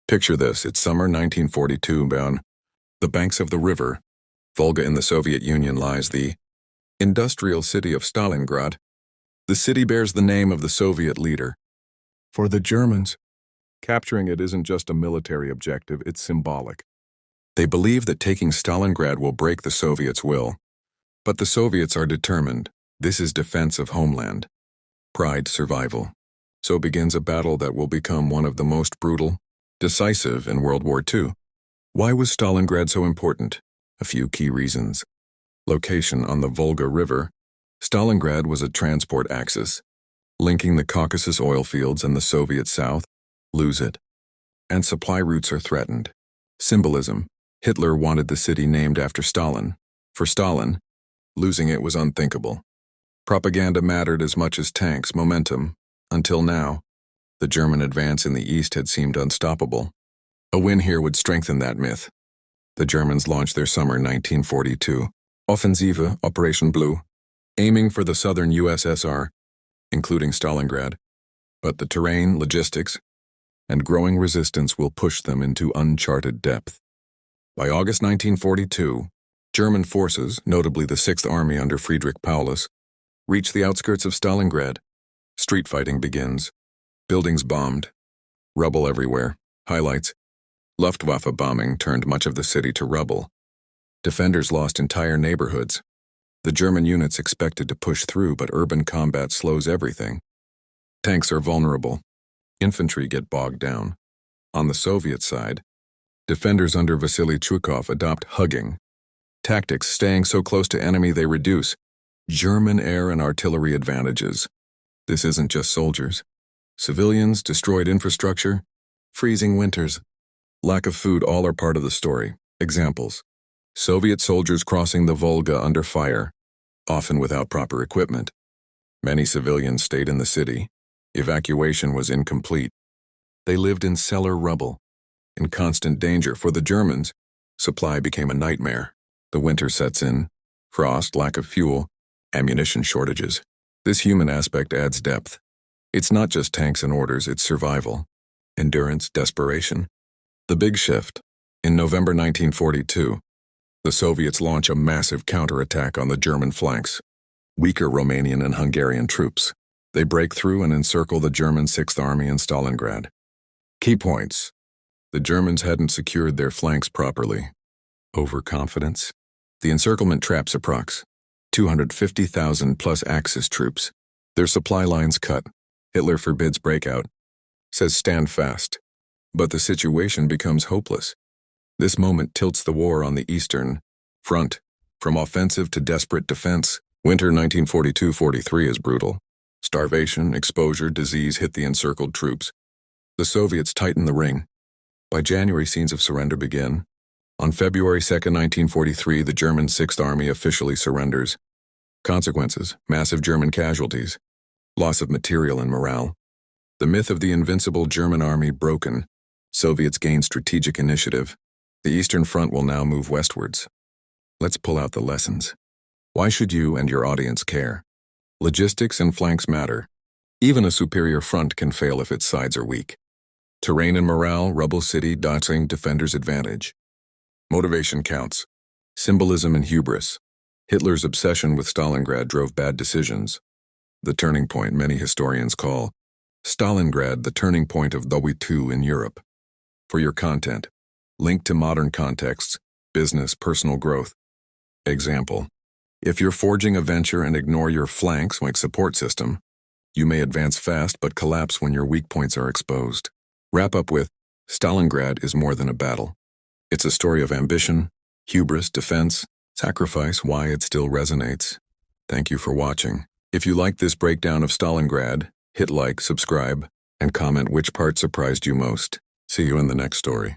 Picture this, it's summer 1942, on the banks of the river Volga in the Soviet Union lies the industrial city of Stalingrad. The city bears the name of the Soviet leader. For the Germans, capturing it isn't just a military objective, it's symbolic. They believe that taking Stalingrad will break the Soviets' will. But the Soviets are determined. This is defense of homeland. Pride, survival. So begins a battle that will become one of the most brutal, decisive in World War II. Why was Stalingrad so important? A few key reasons. Location on the Volga River. Stalingrad was a transport axis, linking the Caucasus oil fields and the Soviet South. Lose it, and supply routes are threatened. Symbolism. Hitler wanted the city named after Stalin. For Stalin, losing it was unthinkable. Propaganda mattered as much as tanks, momentum. Until now, the German advance in the east had seemed unstoppable. A win here would strengthen that myth. The Germans launched their summer 1942 Offensive Operation Blue, aiming for the southern USSR, including Stalingrad. But the terrain, logistics, and growing resistance will push them into uncharted depth. By August 1942, German forces, notably the 6th Army under Friedrich Paulus, reach the outskirts of Stalingrad. Street fighting begins. Buildings bombed. Rubble everywhere. Highlights. Luftwaffe bombing turned much of the city to rubble. Defenders lost entire neighborhoods. The German units expected to push through, but urban combat slows everything. Tanks are vulnerable. Infantry get bogged down. On the Soviet side, defenders under Vasily Chukov adopt hugging tactics, staying so close to enemy they reduce German air and artillery advantages. This isn't just soldiers. Civilians, destroyed infrastructure, freezing winters, lack of food, all are part of the story. Examples. Soviet soldiers crossing the Volga under fire, often without proper equipment. Many civilians stayed in the city. Evacuation was incomplete. They lived in cellar rubble, in constant danger. For the Germans, supply became a nightmare. The winter sets in, frost, lack of fuel, ammunition shortages. This human aspect adds depth. It's not just tanks and orders, it's survival, endurance, desperation. The big shift. In November 1942, the Soviets launch a massive counterattack on the German flanks. Weaker Romanian and Hungarian troops. They break through and encircle the German 6th Army in Stalingrad. Key points. The Germans hadn't secured their flanks properly. Overconfidence. The encirclement traps approx. 250,000 plus Axis troops. Their supply lines cut. Hitler forbids breakout. Says stand fast. But the situation becomes hopeless. This moment tilts the war on the Eastern Front. From offensive to desperate defense. Winter 1942-43 is brutal. Starvation, exposure, disease hit the encircled troops. The Soviets tighten the ring. By January, scenes of surrender begin. On February 2, 1943, the German 6th Army officially surrenders. Consequences: massive German casualties, loss of material and morale. The myth of the invincible German army broken. Soviets gain strategic initiative. The Eastern Front will now move westwards. Let's pull out the lessons. Why should you and your audience care? Logistics and flanks matter. Even a superior front can fail if its sides are weak. Terrain and morale, rubble city, dodging defenders' advantage. Motivation counts. Symbolism and hubris. Hitler's obsession with Stalingrad drove bad decisions. The turning point many historians call Stalingrad the turning point of the WE2 in Europe. For your content, link to modern contexts, business, personal growth. Example. If you're forging a venture and ignore your flanks like support system, you may advance fast but collapse when your weak points are exposed. Wrap up with, Stalingrad is more than a battle. It's a story of ambition, hubris, defense, sacrifice, why it still resonates. Thank you for watching. If you liked this breakdown of Stalingrad, hit like, subscribe, and comment which part surprised you most. See you in the next story.